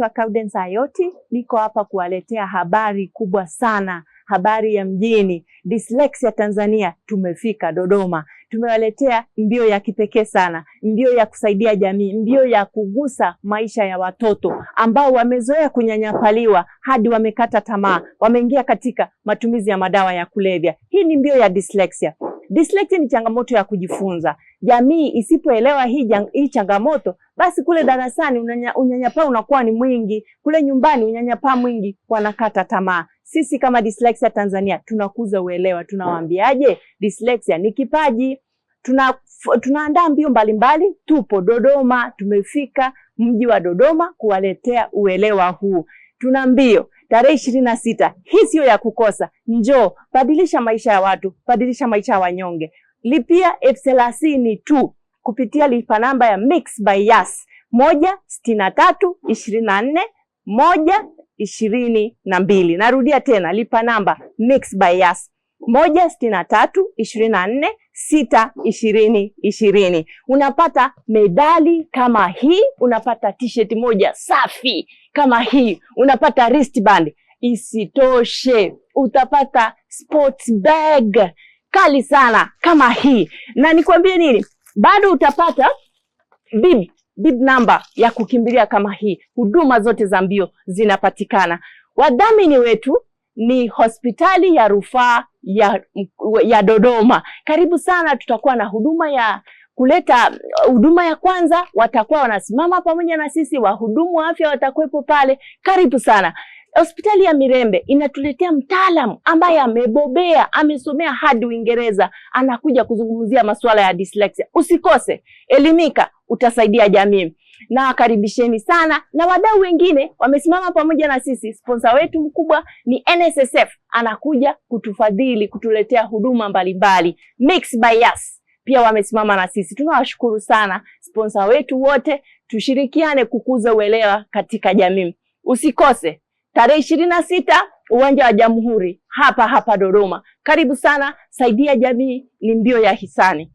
Gaudence Ayoti, niko hapa kuwaletea habari kubwa sana, habari ya mjini. Dyslexia Tanzania tumefika Dodoma. Tumewaletea mbio ya kipekee sana, mbio ya kusaidia jamii, mbio ya kugusa maisha ya watoto ambao wamezoea kunyanyapaliwa hadi wamekata tamaa, wameingia katika matumizi ya madawa ya kulevya. Hii ni mbio ya dyslexia. Dyslexia ni changamoto ya kujifunza. Jamii isipoelewa hii changamoto, basi kule darasani unyanyapaa unakuwa ni mwingi, kule nyumbani unyanyapaa mwingi, wanakata tamaa. Sisi kama Dyslexia Tanzania tunakuza uelewa. Tunawaambiaje? Dyslexia ni kipaji. Tunaandaa mbio mbalimbali. Tupo Dodoma, tumefika mji wa Dodoma kuwaletea uelewa huu. Tuna mbio tarehe 26. Hii sio ya kukosa. Njoo, badilisha maisha ya watu, badilisha maisha ya wanyonge. Lipia F30 tu kupitia lipa namba ya Mixx by Yas 16324 122. Narudia tena, lipa namba Mixx by Yas 16324 Unapata medali kama hii, unapata t-shirt moja safi kama hii, unapata wristband. Isitoshe, utapata sports bag kali sana kama hii. Na nikwambie nini? Bado utapata bib number ya kukimbilia kama hii. Huduma zote za mbio zinapatikana. Wadhamini wetu ni hospitali ya rufaa ya Dodoma. Karibu sana, tutakuwa na huduma ya kuleta huduma ya kwanza, watakuwa wanasimama pamoja na sisi, wahudumu wa afya watakuwepo pale. Karibu sana. Hospitali ya Mirembe inatuletea mtaalamu ambaye amebobea, amesomea hadi Uingereza, anakuja kuzungumzia masuala ya dyslexia. Usikose, elimika, utasaidia jamii. Na karibisheni sana, na wadau wengine wamesimama pamoja na sisi. Sponsor wetu mkubwa ni NSSF, anakuja kutufadhili, kutuletea huduma mbalimbali. Mixx by Yas pia wamesimama na sisi. Tunawashukuru sana sponsor wetu wote, tushirikiane kukuza uelewa katika jamii. Usikose tarehe 26 uwanja wa Jamhuri hapa Dodoma. Karibu sana, saidia jamii, ni mbio ya hisani.